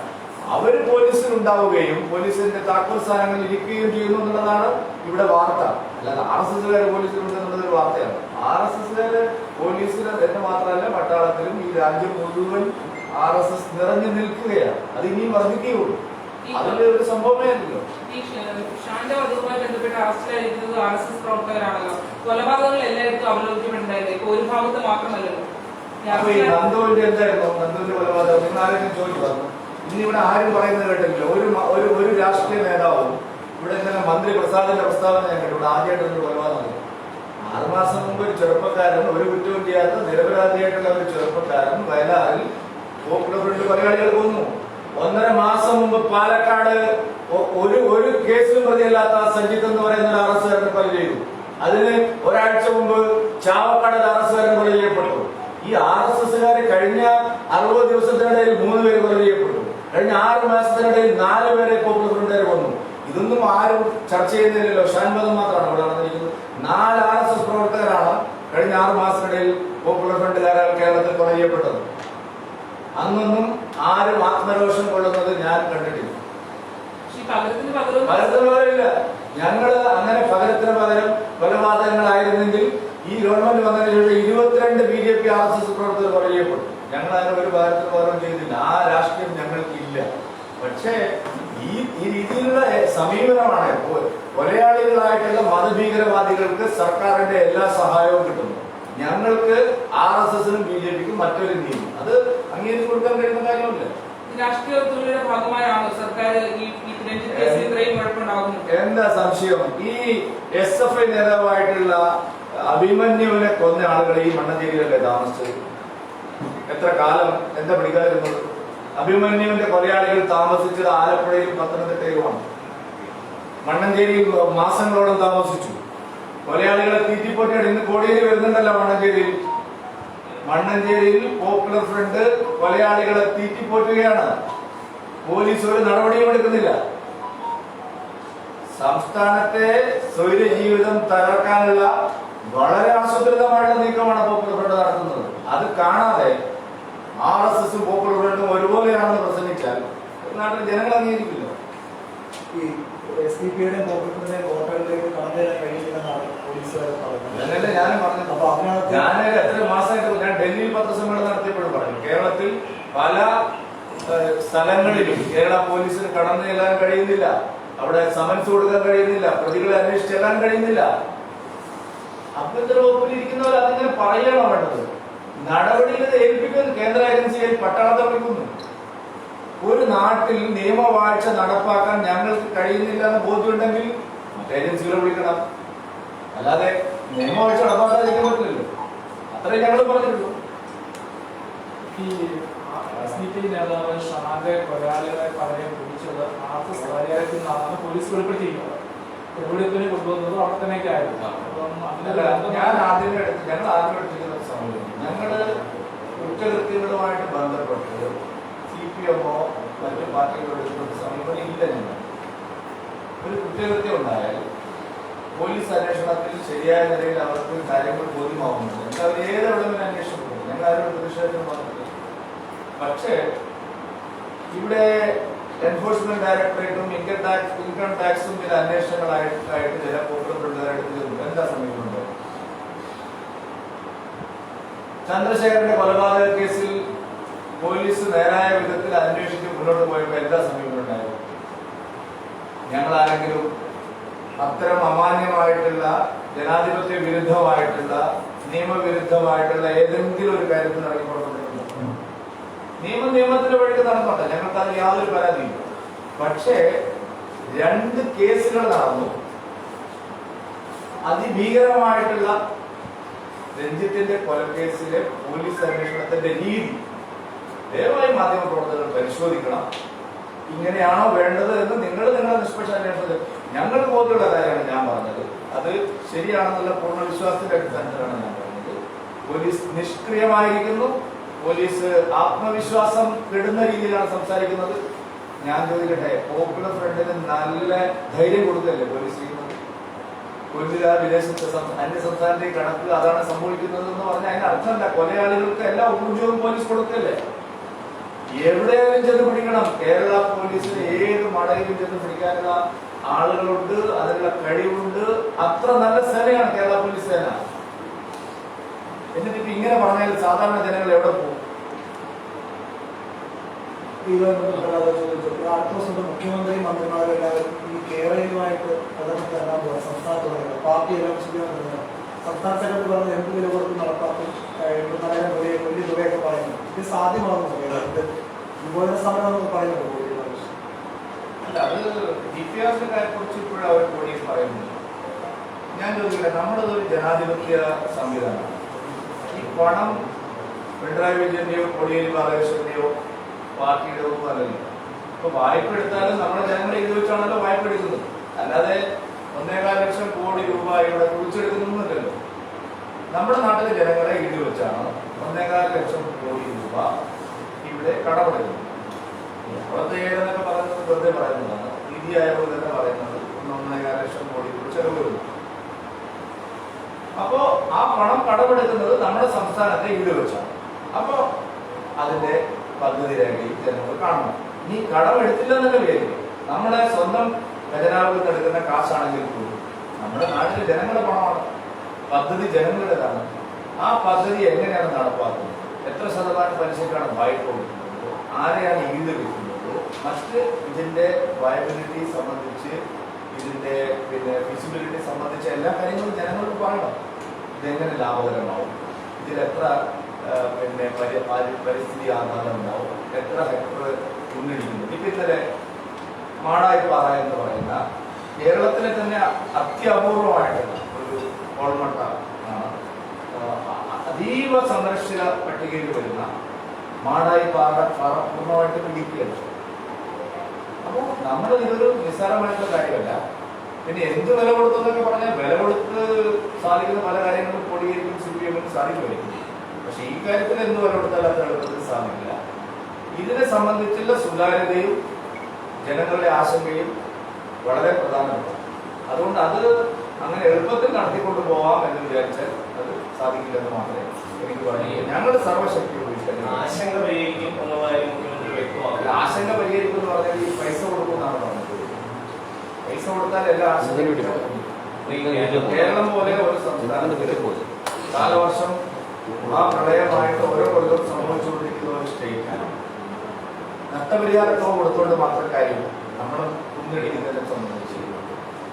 അവര് പോലീസിൽ ഉണ്ടാവുകയും പോലീസിന്റെ താക്കോൽ സ്ഥാനങ്ങളിൽ ഇരിക്കുകയും ചെയ്യുന്നു എന്നുള്ളതാണ് ഇവിടെ വാർത്ത. അല്ലാതെ RSSകാര് പോലീസിലുണ്ട് എന്നുള്ളത് ഒരു വാർത്തയാണ്. RSSകാര് പോലീസിൽ എന്ന് മാത്രമല്ല പട്ടാളത്തിലും ഈ രാജ്യം മുഴുവൻ RSS നിറഞ്ഞു നിൽക്കുകയാണ്. അത് ഇനിയും വർദ്ധിക്കുകയുള്ളൂ. അതിന്റെ ഒരു സംഭവമേ അല്ലല്ലോ. ഷാന്റെ വധവുമായി ബന്ധപ്പെട്ട് അറസ്റ്റിലായിരിക്കുന്നത് RSS പ്രവർത്തകരാണല്ലോ. കൊലപാതകങ്ങൾ എല്ലായിടത്തും അവലോകിക്കുന്നുണ്ടായില്ലേ? ഇപ്പൊ ഒരു ഭാഗത്ത് മാത്രമല്ലല്ലോ. അപ്പൊ ഈ നന്ദുവിന്റെ എന്തായിരുന്നു? നന്ദുവിന്റെ കൊലപാതകം നിങ്ങൾ ആരെങ്കിലും ചോദിച്ചു പറഞ്ഞു? ഇന്നിവിടെ ആരും പറയുന്നത് കേട്ടില്ല. ഒരു രാഷ്ട്രീയ നേതാവും ഇവിടെ ഇന്നലെ മന്ത്രി പ്രസാദിന്റെ പ്രസ്താവന ഞാൻ കേട്ടു. ഇവിടെ ആദ്യമായിട്ടൊരു കൊലപാതകം. 6 മാസം മുമ്പ് ഒരു ചെറുപ്പക്കാരൻ, ഒരു കുറ്റവും ചെയ്യാത്ത നിരപരാധിയായിട്ടുള്ള ഒരു ചെറുപ്പക്കാരൻ വയലാറിൽ പോപ്പുലർ ഫ്രണ്ട് പരിപാടികൾ കൊന്നു. 1.5 മാസം മുമ്പ് പാലക്കാട് ഒരു കേസിലും പ്രതിയല്ലാത്ത സഞ്ജിത്ത് എന്ന് പറയുന്ന ഒരു RSSകാരനെ കൊല ചെയ്തു. അതിന് ഒരാഴ്ച മുമ്പ് ചാവക്കാട് RSSകാരൻ കൊല ചെയ്യപ്പെട്ടു. ഈ RSSകാര് കഴിഞ്ഞ 60 ദിവസത്തിനിടയിൽ 3 പേര് കൊല ചെയ്യപ്പെട്ടു. കഴിഞ്ഞ 6 മാസത്തിനിടയിൽ 4 പേരെ പോപ്പുലർ ഫ്രണ്ടുകാർ കൊന്നു. ഇതൊന്നും ആരും ചർച്ച ചെയ്യുന്നില്ലല്ലോ. ഷാൻബദം മാത്രമാണ് ഇവിടെ നടന്നിരിക്കുന്നത്. 4 RSS പ്രവർത്തകരാണ് കഴിഞ്ഞ 6 മാസത്തിനിടയിൽ പോപ്പുലർ ഫ്രണ്ടുകാരാൽ കേരളത്തിൽ കൊല ചെയ്യപ്പെട്ടത്. അന്നൊന്നും ആരും ആത്മരോഷം കൊള്ളുന്നത് ഞാൻ കണ്ടിട്ടില്ല. പകരത്തിന് പകരമില്ല. ഞങ്ങള് അങ്ങനെ പകരത്തിന് പകരം കൊലപാതകങ്ങളായിരുന്നെങ്കിൽ ഈ ഗവൺമെന്റ് വന്നതിന് ശേഷം 22 BJP RSS പ്രവർത്തകർ കൊല ചെയ്യപ്പെട്ടു. ഞങ്ങൾ അതിന് ഒരു ഭാരത്തിൽ പകരം ചെയ്തില്ല. ആ രാഷ്ട്രീയം ഞങ്ങൾക്കില്ല. പക്ഷേ ഈ രീതിയിലുള്ള സമീപനമാണ് കൊലയാളികളായിട്ടുള്ള മതഭീകരവാദികൾക്ക് സർക്കാരിന്റെ എല്ലാ സഹായവും കിട്ടുന്നു. ഞങ്ങൾക്ക് RSSനും BJPക്കും മറ്റൊരു നീതി അത് അംഗീകരിച്ചു കൊടുക്കാൻ കഴിയുന്ന കാര്യമില്ല. രാഷ്ട്രീയ ഒത്തുകളിയുടെ ഭാഗമായാണ് സർക്കാർ ഈ കേസിൽ ഇത്രയും കുഴപ്പമുണ്ടാകുന്നത്. എന്താ സംശയം? ഈ SFI നേതാവായിട്ടുള്ള അഭിമന്യുവിനെ കൊന്ന ആളുകൾ ഈ മണ്ണഞ്ചേരിയിലല്ലേ താമസിച്ചത്? എത്ര കാലം എന്താ പിടിക്കാതിരുന്നത്? അഭിമന്യുവിന്റെ കൊലയാളികൾ താമസിച്ചത് ആലപ്പുഴയിലും പത്തനംതിട്ടയിലുമാണ്. മണ്ണഞ്ചേരിയിൽ മാസങ്ങളോളം താമസിച്ചു. കൊലയാളികളെ തീറ്റിപ്പോറ്റിയാണ്. ഇന്ന് കോടിയേരി വരുന്നുണ്ടല്ലോ മണ്ണഞ്ചേരിയിൽ. മണ്ണഞ്ചേരിയിൽ പോപ്പുലർ ഫ്രണ്ട് കൊലയാളികളെ തീറ്റിപ്പോറ്റുകയാണ്. പോലീസ് ഒരു നടപടിയും എടുക്കുന്നില്ല. സംസ്ഥാനത്തെ സ്വൈര്യ ജീവിതം തകർക്കാനുള്ള വളരെ ആസൂത്രിതമായിട്ടുള്ള നീക്കമാണ് പോപ്പുലർ ഫ്രണ്ട് നടത്തുന്നത്. അത് കാണാതെ RSSും പോപ്പുലർ ഫ്രണ്ടും ഒരുപോലെയാണെന്ന് പ്രസംഗിച്ചാൽ നാട്ടിൽ ജനങ്ങൾ അംഗീകരിക്കില്ല. ഈ SDP-യുടെ പോപ്പുലറിന്റെ വോട്ടുകളിലേക്ക് കടന്നു തരാൻ കഴിയില്ലെന്നാണ് പോലീസുകാർ പറയുന്നത്. ഞാനും പറഞ്ഞത്. ഞാൻ എത്ര മാസമായിട്ട് ഞാൻ ഡൽഹിയിൽ പത്രസമ്മേളനം നടത്തിയപ്പോഴും പറഞ്ഞു, കേരളത്തിൽ പല സ്ഥലങ്ങളിലും കേരള പോലീസിന് കടന്നു ചെല്ലാൻ കഴിയുന്നില്ല. അവിടെ സമൻസ് കൊടുക്കാൻ കഴിയുന്നില്ല. പ്രതികളെ അന്വേഷിച്ച് ചെല്ലാൻ കഴിയുന്നില്ല. ആഭ്യന്തര വകുപ്പിൽ ഇരിക്കുന്നവർ അതിങ്ങനെ പറയണം വേണ്ടത്. നടപടികൾ ഏൽപ്പിക്കുന്നു. കേന്ദ്ര ഏജൻസിയിൽ പട്ടാളത്തെ വിളിക്കുന്നു. ഒരു നാട്ടിൽ നിയമവാഴ്ച നടപ്പാക്കാൻ ഞങ്ങൾക്ക് കഴിയുന്നില്ല എന്ന് ബോധ്യമുണ്ടെങ്കിൽ മറ്റേ ഏജൻസികളെ വിളിക്കണം. അല്ലാതെ നിയമവാഴ്ച നടപ്പാക്കാതിരിക്കാൻ പറ്റില്ലല്ലോ. അത്രേ ഞങ്ങൾ പറഞ്ഞിട്ടുള്ളൂ. ഈ SDP നേതാവ് ഷാന്റെ കൊലയാളികളെ പലരെയും പിടിച്ചത് RSS കാര്യത്തിൽ നിന്നാണ് പോലീസ് വെളിപ്പെടുത്തിയിരിക്കുന്നത്. തെളിവെടുപ്പിന് കൊണ്ടുവന്നത് അവിടെ തന്നെയൊക്കെ ആയിരുന്നു. ഞങ്ങൾ ആദ്യം എടുത്തിരിക്കുന്ന സമയം ഞങ്ങള് കുറ്റകൃത്യങ്ങളുമായിട്ട് ബന്ധപ്പെട്ട് CPM-ഓ മറ്റു പാർട്ടികളോ എടുക്കുന്ന സമീപനം ഇല്ല. ഞങ്ങൾ ഒരു കുറ്റകൃത്യം ഉണ്ടായാൽ പോലീസ് അന്വേഷണത്തിൽ ശരിയായ നിലയിൽ അവർക്ക് കാര്യങ്ങൾ ബോധ്യമാവുന്നുണ്ട്. ഞങ്ങൾ അവർ ഏതെവിടെങ്കിലും അന്വേഷണം പോകും. ഞങ്ങൾ ആരും പ്രതിഷേധത്തിന് വന്നിട്ടില്ല. പക്ഷേ ഇവിടെ എൻഫോഴ്സ്മെന്റ് ഡയറക്ടറേറ്റും ഇൻകം ടാക്സും ചില അന്വേഷണങ്ങളായിട്ട് ചില പോപ്പുലർ ഫ്രണ്ടുകാരെടുത്തിട്ടുണ്ട്. എന്താ സമീപമുണ്ട്? ചന്ദ്രശേഖരന്റെ കൊലപാതക കേസിൽ പോലീസ് നേരായ വിധത്തിൽ അന്വേഷിച്ച് മുന്നോട്ട് പോയപ്പോൾ എന്താ സമീപമുണ്ടായത്? ഞങ്ങൾ ആരെങ്കിലും അത്തരം അമാന്യമായിട്ടുള്ള ജനാധിപത്യ വിരുദ്ധമായിട്ടുള്ള നിയമവിരുദ്ധമായിട്ടുള്ള ഏതെങ്കിലും ഒരു കാര്യത്തിൽ ഇറങ്ങിക്കൊണ്ടിട്ടുണ്ട്? നിയമത്തിന്റെ വഴിക്ക് നടന്നോട്ടെ, ഞങ്ങൾക്ക് അതിൽ യാതൊരു പരാതിയില്ല. പക്ഷേ 2 കേസുകൾ നടന്നു. അതിഭീകരമായിട്ടുള്ള രഞ്ജിത്തിന്റെ കൊലക്കേസിലെ പോലീസ് അന്വേഷണത്തിന്റെ രീതി ദയവായി മാധ്യമപ്രവർത്തകർ പരിശോധിക്കണം. ഇങ്ങനെയാണോ വേണ്ടത് എന്ന് നിങ്ങളുടെ നിഷ്പക്ഷ അന്വേഷണത്തിൽ ഞങ്ങൾക്ക് ബോധ്യമുള്ള കാര്യമാണ് ഞാൻ പറഞ്ഞത്. അത് ശരിയാണെന്നുള്ള പൂർണ്ണ വിശ്വാസത്തിന്റെ അടിസ്ഥാനത്തിലാണ് ഞാൻ പറഞ്ഞത്. പോലീസ് നിഷ്ക്രിയമായിരിക്കുന്നു. പോലീസ് ആത്മവിശ്വാസം കെടുന്ന രീതിയിലാണ് സംസാരിക്കുന്നത്. ഞാൻ ചോദിക്കട്ടെ, പോപ്പുലർ ഫ്രണ്ടിന് നല്ല ധൈര്യം കൊടുക്കല്ലേ പോലീസ് ചെയ്യുന്നത്? കൊല്ലുക, വിദേശത്ത് അന്യ സംസ്ഥാനത്തേക്ക് കടക്കുക, അതാണ് സംഭവിക്കുന്നത് എന്ന് പറഞ്ഞാൽ അതിന്റെ അർത്ഥമല്ല. കൊലയാളികൾക്ക് എല്ലാ ഊർജവും പോലീസ് കൊടുക്കല്ലേ? എവിടെയായാലും ചെന്ന് പിടിക്കണം. കേരള പോലീസിന് ഏത് മടയിലും ചെന്ന് പിടിക്കാനുള്ള ആളുകളുണ്ട്, അതിനുള്ള കഴിവുണ്ട്. അത്ര നല്ല സേനയാണ് കേരള പോലീസ് സേന. എന്നിട്ട് ഇങ്ങനെ പറഞ്ഞാൽ സാധാരണ ജനങ്ങൾ എവിടെ പോകും? മുഖ്യമന്ത്രി മന്ത്രിമാരെല്ലാവരും ഈ കേരളയുമായിട്ട് പ്രധാനപ്പെടാൻ പോകുക സംസ്ഥാനത്ത് പാർട്ടി സംസ്ഥാന സെക്രട്ടറി പറഞ്ഞ് എന്ത് വില കൊടുത്ത് നടപ്പാക്കും, 80,000 വലിയ തുകയൊക്കെ പറയുന്നു. ഇത് സാധ്യമാകുന്നു കേരളത്തിൽ വിമോചന സമരം എന്നൊക്കെ പറയുന്നുണ്ട്. അല്ല, അത് DPRന്റെ കാര്യത്തെക്കുറിച്ച് ഇപ്പോഴും അവർ കൂടി പറയുന്നു. ഞാൻ ചോദിക്കട്ടെ, നമ്മുടേതൊരു ജനാധിപത്യ സംവിധാനമാണ്. ഈ പണം പിണറായി വിജയന്റെയോ കോടിയേരി ബാലകൃഷ്ണന്റെയോ പാർട്ടിയുടെ ഒന്നും അല്ലല്ലോ. ഇപ്പൊ വായ്പ എടുത്താലും നമ്മുടെ ജനങ്ങളെ ഇത് വെച്ചാണല്ലോ വായ്പ എടുക്കുന്നത്. അല്ലാതെ 1.25 ലക്ഷം കോടി രൂപ ഇവിടെ കുറിച്ചെടുക്കുന്നൊന്നുമില്ലല്ലോ. നമ്മുടെ നാട്ടിലെ ജനങ്ങളെ ഈട് വെച്ചാണ് 1.25 ലക്ഷം കോടി രൂപ ഇവിടെ കടമെടുക്കുന്നത്. അവിടുത്തെ ഏതെന്നൊക്കെ പറയുന്നത് വെറുതെ പറയുന്നതാണ്. നിതി ആയോഗ് തന്നെ പറയുന്നത് 1.25 ലക്ഷം കോടി രൂപ ചെലവ് വരുന്നു. അപ്പോ ആ പണം കടമെടുക്കുന്നത് നമ്മുടെ സംസ്ഥാനത്തെ ഈട് വെച്ചാണ്. അപ്പോ അതിന്റെ പദ്ധതി രേഖയിൽ ജനങ്ങൾ കാണണം. ഇനി കടമെടുത്തില്ല എന്നൊക്കെ വിചാരിക്കും. നമ്മുടെ സ്വന്തം ഖജനാവിൽ നിന്ന് എടുക്കുന്ന കാശാണെങ്കിൽ പോലും നമ്മുടെ നാട്ടിലെ ജനങ്ങളുടെ പണമാണ്. പദ്ധതി ജനങ്ങളുടേതാണ്. ആ പദ്ധതി എങ്ങനെയാണ് നടപ്പാക്കുന്നത്, എത്ര ശതമാനം പലിശക്കാണ് വായ്പ കൊടുക്കുന്നത്, ആരെയാണ് ഈട് വെക്കുന്നത്, മറ്റ് ഇതിന്റെ വയബിലിറ്റി സംബന്ധിച്ച്, ഇതിന്റെ ഫിസിബിലിറ്റി സംബന്ധിച്ച എല്ലാ കാര്യങ്ങളും ജനങ്ങൾക്ക് പറയണം. ഇതെങ്ങനെ ലാഭകരമാവും, ഇതിലെത്ര പരിസ്ഥിതി ആഘാതം ഉണ്ടാവും, എത്ര ഹെക്ടർ ഉന്നടിക്കുന്നു. ഇപ്പൊ ഇന്നലെ മാടായിപ്പാറ എന്ന് പറയുന്ന കേരളത്തിലെ തന്നെ അത്യപൂർവമായിട്ടുള്ള ഒരു കോൾമട്ട ആണ്. അതീവ സംരക്ഷിത പട്ടികയിൽ വരുന്ന മാടായിപ്പാറ പൂർണ്ണമായിട്ട് പിടിക്കുകയാണ്. അപ്പോൾ നമ്മൾ ഇതൊരു നിസ്സാരമായിട്ടുള്ള കാര്യമല്ല. പിന്നെ എന്ത് വില കൊടുത്തെന്നൊക്കെ പറഞ്ഞാൽ വില കൊടുത്ത് സാധിക്കുന്ന പല കാര്യങ്ങളും കൊടിയേരിക്കും CPM സാധിക്കുമായിരിക്കും. പക്ഷെ ഈ കാര്യത്തിൽ എന്ത് വില കൊടുത്താൽ അത് എളുപ്പത്തിൽ സാധിക്കില്ല. ഇതിനെ സംബന്ധിച്ചുള്ള സുതാര്യതയും ജനങ്ങളുടെ ആശങ്കയും വളരെ പ്രധാനമാണ്. അതുകൊണ്ട് അത് അങ്ങനെ എളുപ്പത്തിൽ നടത്തിക്കൊണ്ടു പോവാം എന്ന് വിചാരിച്ചാൽ അത് സാധിക്കില്ലെന്ന് മാത്രമേ എനിക്ക് പറയുന്നത്. ഞങ്ങൾ സർവശക്തി ഉപയോഗിച്ചാൽ ആശങ്ക പരിഹരിക്കും ആശങ്ക പരിഹരിക്കും എന്ന് പറഞ്ഞാൽ ഈ പൈസ കൊടുക്കുമെന്നാണ് പറഞ്ഞത്. പൈസ കൊടുത്താൽ എല്ലാ ആശങ്കയും കേരളം പോലെ ഒരു സംസ്ഥാനത്തിൽ കാലവർഷം ആ പ്രളയമായിട്ട് ഓരോ കൊല്ലവും സംഭവിച്ചുകൊണ്ടിരിക്കുന്ന ഒരു സ്റ്റേറ്റാണ്. നഷ്ടപരിഹാരത്വം കൊടുത്തുകൊണ്ട് മാത്രം കാര്യമില്ല. നമ്മൾ കുന്നിടിക്കുന്നതിനെ സംബന്ധിച്ച്,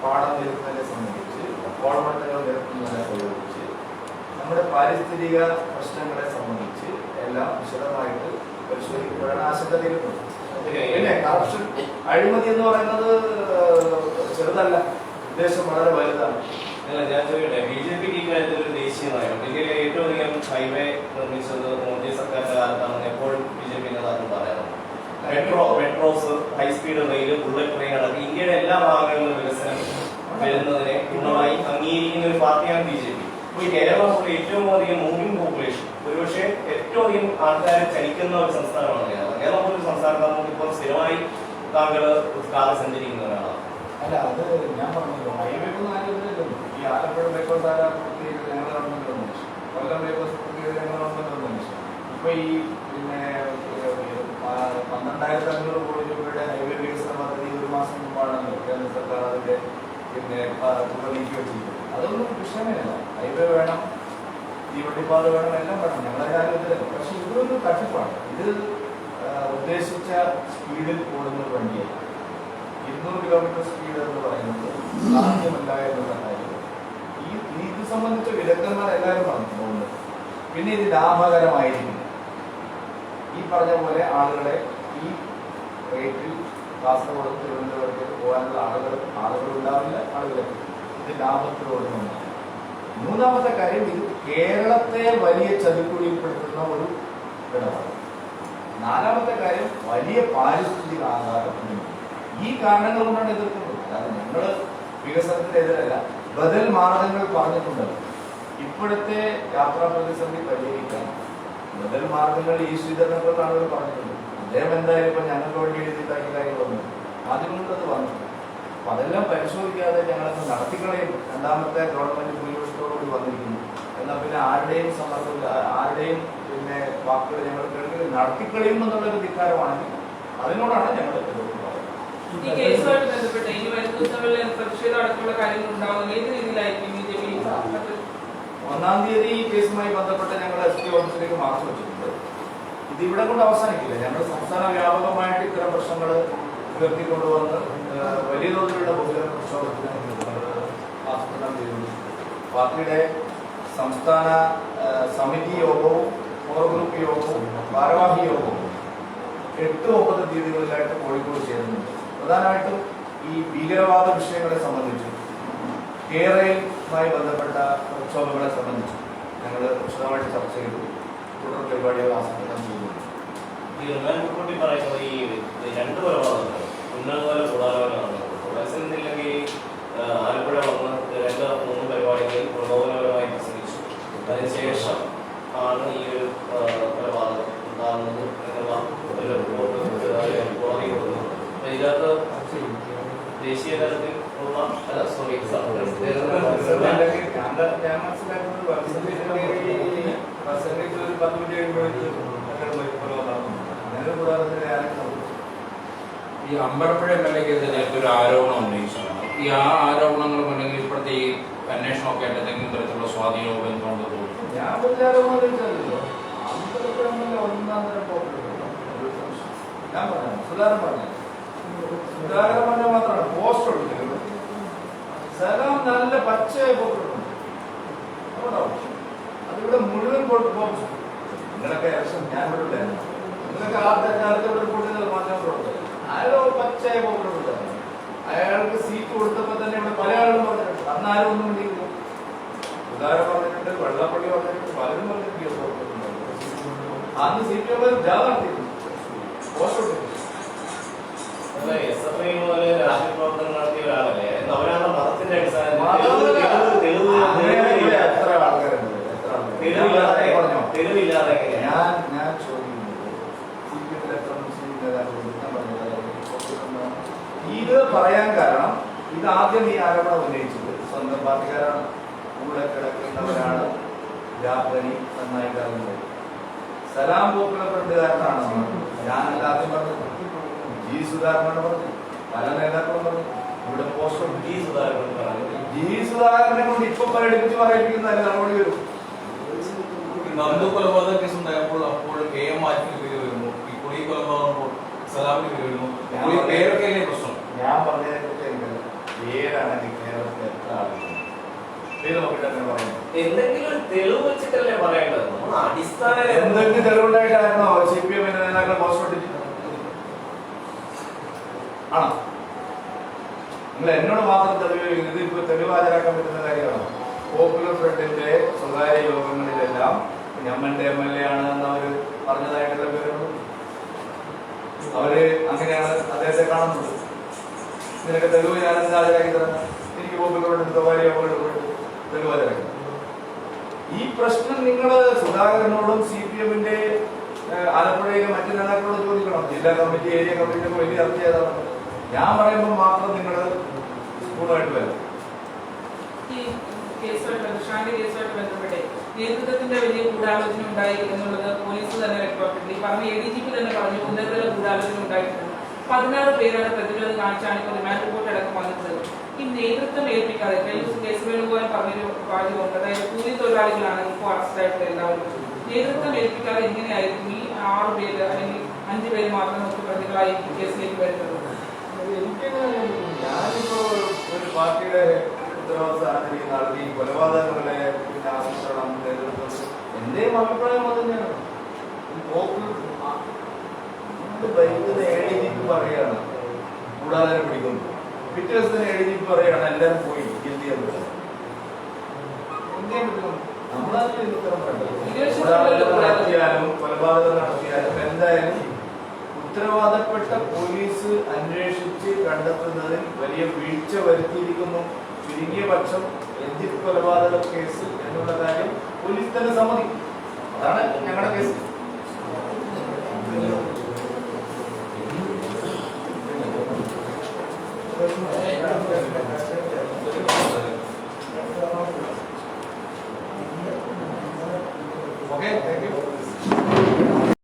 പാടം നിരത്തുന്നതിനെ സംബന്ധിച്ച്, കോളമട്ടകൾ നിരത്തുന്നതിനെ സംബന്ധിച്ച്, നമ്മുടെ പാരിസ്ഥിതിക പ്രശ്നങ്ങളെ സംബന്ധിച്ച് എല്ലാം വിശദമായിട്ട് പരിശോധിക്കുമ്പോഴാണ് ആശങ്ക തീരുന്നത്. പിന്നെ കറപ്ഷൻ, അഴിമതി എന്ന് പറയുന്നത് ചെറുതല്ല, ഉദ്ദേശം വളരെ വലുതാണ്. ഞാൻ ചോദിക്കട്ടെ, BJP ഇക്കാര്യത്തിൽ ഒരു ദേശീയ നയം, ഇന്ത്യയിലെ ഏറ്റവും അധികം ഹൈവേ നിർമ്മിച്ചത് മോദി സർക്കാരിന്റെ കാലത്താണെന്ന് എപ്പോഴും BJP നേതാക്കൾ പറയാറുണ്ട്. Metros, high speed rail, bullet train അടക്കം ഇന്ത്യയുടെ എല്ലാ ഭാഗങ്ങളിലും വികസനം വരുന്നതിനെ പൂർണ്ണമായി അംഗീകരിക്കുന്ന ഒരു പാർട്ടിയാണ് BJP. ഇപ്പോൾ ഈ കേരളം ഏറ്റവും അധികം മൂവിംഗ് പോപ്പുലേഷൻ, ഒരുപക്ഷെ ഏറ്റവും അധികം ആൾക്കാരെ ചലിക്കുന്ന ഒരു സംസ്ഥാനമാണ് കേരളം. കേരളം ഒരു സംസ്ഥാനത്ത് നമുക്കിപ്പോൾ സ്ഥിരമായി താങ്കൾ കാറ് സഞ്ചരിക്കുന്നവരാണ്. അല്ല, അത് ഞാൻ പറഞ്ഞല്ലോ, ഹൈവേ ഒന്നും ആലോചിച്ചില്ലല്ലോ. ഈ ആലപ്പുഴ ബൈപ്പാസ് ഞങ്ങൾ ഗവൺമെന്റ് നിർമ്മിച്ചു, കൊല്ലം ബൈപ്പാസ് ഞങ്ങൾ ഗവൺമെന്റ് നിർമ്മിച്ചു. ഇപ്പൊ ഈ 12,500 കോടി രൂപയുടെ ഹൈവേ വികസന പദ്ധതി ഒരു മാസം മുമ്പാണ് കേന്ദ്ര സർക്കാർ അതിന്റെ തുക നീക്കി വെച്ചിരിക്കുന്നത്. അതൊന്നും വിഷയമല്ല. ഹൈവേ വേണം, തീവണ്ടിപ്പാത വേണം, എല്ലാം വേണം, ഞങ്ങളുടെ കാര്യത്തിലല്ല. പക്ഷെ ഇതൊരു തട്ടിപ്പാണ്. ഇത് ഉദ്ദേശിച്ച സ്പീഡിൽ ഓടുന്ന വണ്ടിയല്ല. 200 കിലോമീറ്റർ സ്പീഡ് എന്ന് പറയുന്നത് സാധ്യമല്ല എന്നുള്ള കാര്യം ഇത് സംബന്ധിച്ച വിദഗ്ധന്മാർ എല്ലാവരും പറഞ്ഞിട്ടുണ്ട്. പിന്നെ ഇത് ലാഭകരമായിരിക്കും. ഈ പറഞ്ഞ പോലെ ആളുകളെ ഈ റേറ്റിൽ കാസർഗോഡ് തിരുവനന്തപുരത്തേക്ക് പോകാനുള്ള ആളുകൾ ഉണ്ടാവില്ല, ആളുകളെത്തി ഇത് ലാഭത്തിലോടുന്നുണ്ട്. മൂന്നാമത്തെ കാര്യം, ഇത് കേരളത്തെ വലിയ ചതിക്കുഴിയിൽപ്പെടുത്തുന്ന ഒരു ഘടകമാണ്. നാലാമത്തെ കാര്യം, വലിയ പാരിസ്ഥിതിക ആഘാതം. ഈ കാരണങ്ങൾ കൊണ്ടാണ് എതിർക്കുന്നത്. അതായത് ഞങ്ങൾ വികസനത്തിനെതിരല്ല, ബദൽ മാർഗങ്ങൾ പറഞ്ഞിട്ടുണ്ട്. ഇപ്പോഴത്തെ യാത്രാ പ്രതിസന്ധി പരിഹരിക്കാൻ ബദൽ മാർഗങ്ങൾ ഈ ശ്രീധരനൊക്കെയാണ് അവർ പറഞ്ഞിട്ടുണ്ട്. അദ്ദേഹം എന്തായാലും ഇപ്പൊ ഞങ്ങൾക്ക് വേണ്ടി എഴുതിയിട്ടാക്കി കാര്യങ്ങളൊന്നും മാധ്യമങ്ങളത് വന്നിട്ടുണ്ട്. അപ്പൊ അതെല്ലാം പരിശോധിക്കാതെ ഞങ്ങളൊന്ന് നടത്തിക്കളയും. രണ്ടാമത്തെ ഗവൺമെന്റ് ഭൂരിപക്ഷത്തോടുകൂടി വന്നിരിക്കുന്നു. എന്നാൽ പിന്നെ ആരുടെയും സമ്മർദ്ദമില്ല, ആരുടെയും വാക്കുകൾ ഞങ്ങൾ കേൾക്കുന്നത് നടത്തിക്കളയും എന്നുള്ളൊരു ധിക്കാരമാണെങ്കിൽ അതിനോടാണ് ഞങ്ങൾ എതിർക്കുന്നത്. ഈ കേസുമായിട്ട് ബന്ധപ്പെട്ട് ഇനി വരും ദിവസങ്ങളിൽ പ്രതിഷേധം അടക്കമുള്ള കാര്യങ്ങൾ ഉണ്ടാവുന്നത് ഏത് രീതിയിലായിരിക്കും BJP? 1-ാം തീയതി ഈ കേസുമായി ബന്ധപ്പെട്ട് ഞങ്ങൾ SP ഓഫീസിലേക്ക് മാർച്ച് വെച്ചിട്ടുണ്ട്. ഇത് ഇവിടെ കൊണ്ട് അവസാനിക്കില്ല. ഞങ്ങൾ സംസ്ഥാന വ്യാപകമായിട്ട് ഇത്തരം പ്രശ്നങ്ങൾ ഉയർത്തിക്കൊണ്ടുവന്ന് വലിയ തോതിലുള്ള ബഹുജന പ്രക്ഷോഭത്തിന് ആസൂത്രണം ചെയ്തിട്ടുണ്ട്. പാർട്ടിയുടെ സംസ്ഥാന സമിതി യോഗവും കോർ ഗ്രൂപ്പ് യോഗവും ഭാരവാഹി യോഗവും 8-9 തീയതികളിലായിട്ട് കോഴിക്കോട് ചേരുന്നുണ്ട്. പ്രധാനമായിട്ടും ഈ ഭീകരവാദ വിഷയങ്ങളെ സംബന്ധിച്ചും കേരളയുമായി ബന്ധപ്പെട്ട പ്രക്ഷോഭങ്ങളെ സംബന്ധിച്ചും ഞങ്ങൾ വിശദമായിട്ട് ചർച്ച ചെയ്തു. തുടർ പരിപാടികൾ ആസൂത്രണം ചെയ്തു. ഈ റിമാൻഡ് റിപ്പോർട്ടിൽ പറയുന്നത് ഈ 2 കൊലപാതകങ്ങൾ ഉന്നതതല കൂടാലോചനയാണ്. മനസ്സിലെങ്കിൽ ആലപ്പുഴ വന്ന് 2-3 പരിപാടികളിൽ പ്രകോപനപരമായി പ്രസംഗിച്ചു. അതിനുശേഷം ആണ് ഈ ഒരു കൊലപാതകം ഉണ്ടാകുന്നത് എന്നുള്ള ഒരു റിപ്പോർട്ട് കോടതി കൊടുക്കുന്നത്. ഇതിനകത്ത് ദേശീയ തലത്തിൽ ഉള്ള ഞാൻ മനസ്സിലാക്കുന്നത് ഒരു 10 മിനിറ്റ് കഴിയുമ്പോഴേക്ക് ഈ അമ്പലപ്പുഴ MLA-ക്കെതിരെ ഒരു ആരോപണം ഉന്നയിച്ചതാണ്. ഈ ഈ ആ ആരോപണങ്ങളും അല്ലെങ്കിൽ ഇപ്പോഴത്തെ ഈ അന്വേഷണമൊക്കെ ആയിട്ട് എന്തെങ്കിലും തരത്തിലുള്ള സ്വാധീനമോ ബന്ധമുണ്ടോ തോന്നുന്നു? ഞാൻ വിചാരമല്ലോ ഒന്നാം തരം ഞാൻ പറഞ്ഞു സുധാകരൻ പറഞ്ഞ മാത്രമാണ് പോസ്റ്റ് കൊടുക്കുന്നത്. സലാം നല്ല പച്ചയായി പോയിട്ടുണ്ട്. അതിവിടെ മുഴുവൻ പോസ്റ്റ്. നിങ്ങളൊക്കെ ഞാൻ ഇവിടെ ഉണ്ടായിരുന്നു. നിങ്ങളൊക്കെ കാലത്ത് ഇവിടെ കൂടുതൽ മാധ്യമങ്ങളുണ്ട്. ആരോ പച്ചയായി പോയിട്ടുണ്ട്. അയാൾക്ക് സീറ്റ് കൊടുത്തപ്പോ തന്നെ ഇവിടെ പല ആളുകളും പറഞ്ഞിട്ടുണ്ട്. അന്ന് ആരും ഒന്നും വേണ്ടിയില്ല. സുധാകരൻ പറഞ്ഞിട്ടുണ്ട്, വെള്ളപ്പള്ളി പറഞ്ഞിട്ടുണ്ട്, പലരും പറഞ്ഞിട്ടുണ്ട്. അന്ന് സീറ്റ് ജാഥ നടത്തിയിരുന്നു. പോസ്റ്റ് കൊടുത്തിട്ടുണ്ട്. SFI പോലെ രാഷ്ട്രീയ പ്രവർത്തനം നടത്തിയ ഒരാളല്ലേ? അവരാണ് മതത്തിന്റെ അടിസ്ഥാനത്തിൽ തെളിവില്ലാതെ ഞാൻ ചോദിക്കുന്നത് ഇത് പറയാൻ കാരണം ഇത് ആദ്യം ഈ ആരോപണം ഉന്നയിച്ചത് സ്വന്തം പാർട്ടിക്കാരാണ്. കൂടെ കിടക്കുന്നവരാണ് ജാപ്പനി നന്നായിട്ട് അറിയുന്നത്. സലാം പോപ്പുലർ ഫ്രണ്ടുകാരനാണ് ഞാനല്ല ആദ്യം പറഞ്ഞത്. ജി സുധാകരനാണ് പറഞ്ഞത്. പല നേതാക്കളും പറഞ്ഞു. ഇവിടെ പോസ്റ്റർ ജി സുധാകരൻ പറഞ്ഞു. ജി സുധാകരനെ കൊണ്ട് ഇപ്പൊ പ്രകടിപ്പിച്ച് പറയിപ്പിക്കുന്നതല്ല നടപടി വരും. നന്ദു കൊലപാതക കേസ് ഉണ്ടായപ്പോൾ അപ്പോൾ KM മാറ്റിന് പേര് വരുന്നു. ഈ കുളി കൊലപാതകം സലാമിന് പേര് വരുന്നു. പേരൊക്കെ അല്ലേ പ്രശ്നം? ഞാൻ പറഞ്ഞതിനെ കുറിച്ച് എനിക്ക് പേരാണെങ്കിൽ കേരളത്തിൽ എത്ര ആളുകൾ പേര് നോക്കിയിട്ട് അങ്ങനെ പറയുന്നത്. എന്തെങ്കിലും തെളിവ് വെച്ചിട്ടല്ലേ പറയേണ്ടത്? നമ്മൾ അടിസ്ഥാന എന്തെങ്കിലും തെളിവുണ്ടായിട്ടായിരുന്നോ CPM നേതാക്കൾ പോസ്റ്റ് ഇട്ടിട്ട്? ആണോ? നിങ്ങൾ എന്നോട് മാത്രം തെളിവ് ഇതിപ്പോ തെളിവ് ഹാജരാക്കാൻ പറ്റുന്ന കാര്യമാണോ? പോപ്പുലർ ഫ്രണ്ടിന്റെ സ്വകാര്യ യോഗങ്ങളിലെല്ലാം ഞമ്മന്റെ MLA ആണ് എന്ന് അവര് പറഞ്ഞതായിട്ടുള്ള വിവരങ്ങൾ അവര് അങ്ങനെയാണ് അദ്ദേഹത്തെ കാണുന്നത്. നിനക്ക് തെളിവ് ഞാനെന്ത് ഹാജരാക്കി തരണം? എനിക്ക് പോപ്പുലർ ഫ്രണ്ടിന്റെ സ്വകാര്യ യോഗങ്ങളിൽ പോയിട്ട് തെളിവ് ഹാജരാക്കി. ഈ പ്രശ്നം നിങ്ങൾ സുധാകരനോടും CPM-ന്റെ ആലപ്പുഴയിലെ മറ്റു നേതാക്കളോട് ചോദിക്കണം. ജില്ലാ കമ്മിറ്റി, ഏരിയ കമ്മിറ്റിയൊക്കെ വലിയ ചർച്ച ചെയ്താണ്. ഞാൻ പറയുമ്പോൾ മാത്രം നിങ്ങൾ സ്കൂളുമായിട്ട് വരും. ഷാന്റെ കേസുമായിട്ട് ബന്ധപ്പെട്ട് നേതൃത്വത്തിന്റെ വലിയ ഗൂഢാലോചന ഉണ്ടായി എന്നുള്ളത് പോലീസ് തന്നെ വ്യക്തമാക്കിയിട്ടുണ്ട്. ഈ പറഞ്ഞ ADGP തന്നെ പറഞ്ഞു ഉന്നതതല ഗൂഢാലോചന ഉണ്ടായിട്ടുണ്ട്. 16 പേരാണ് പ്രതിരോധം കാണിച്ചാണ് ഇപ്പോൾ റിമാൻഡ് റിപ്പോർട്ട് അടക്കം വന്നിട്ടുള്ളത്. ഈ നേതൃത്വം ഏൽപ്പിക്കാതെ കേസ് വേണുഗോപാൽ പറഞ്ഞൊരു കാര്യമുണ്ട്. അതായത് കൂലി തൊഴിലാളികളാണ് ഇപ്പോൾ അറസ്റ്റായിട്ടുള്ള എല്ലാവരും. നേതൃത്വം ഏൽപ്പിക്കാതെ എങ്ങനെയായിരിക്കും ഈ 6 പേര് അല്ലെങ്കിൽ 5 പേര് മാത്രം നമുക്ക് പ്രതികളായി കേസിലേക്ക് വരുന്നത്? ഞാനിപ്പോ ഒരു പാർട്ടിയുടെ ഉത്തരവാദിത്തം നടത്തി കൊലപാതകങ്ങളെ ആസൂത്രണം നേതൃത്വം എന്റെയും അഭിപ്രായം അത് തന്നെയാണ്. ഭരിക്കുന്ന ADGP പറയാണ് കൂടാതെ പിടിക്കുന്നു. പിറ്റേ ദിവസത്തിന് ADGP പറയാണ് എല്ലാവരും പോയി എന്ത് ചെയ്യാൻ പറ്റും? എന്ത് ചെയ്യാൻ പറ്റും? നമ്മളതിൽ നടത്തിയാലും കൊലപാതകം നടത്തിയാലും എന്തായാലും ഉത്തരവാദപ്പെട്ട പോലീസ് അന്വേഷിച്ച് കണ്ടെത്തുന്നതിൽ വലിയ വീഴ്ച വരുത്തിയിരിക്കുന്നു. ചുരുങ്ങിയ പക്ഷം രഞ്ജിത്ത് കൊലപാതക കേസ് എന്നുള്ള കാര്യം പോലീസ് തന്നെ സമ്മതിക്കും. അതാണ് ഞങ്ങളുടെ കേസ്.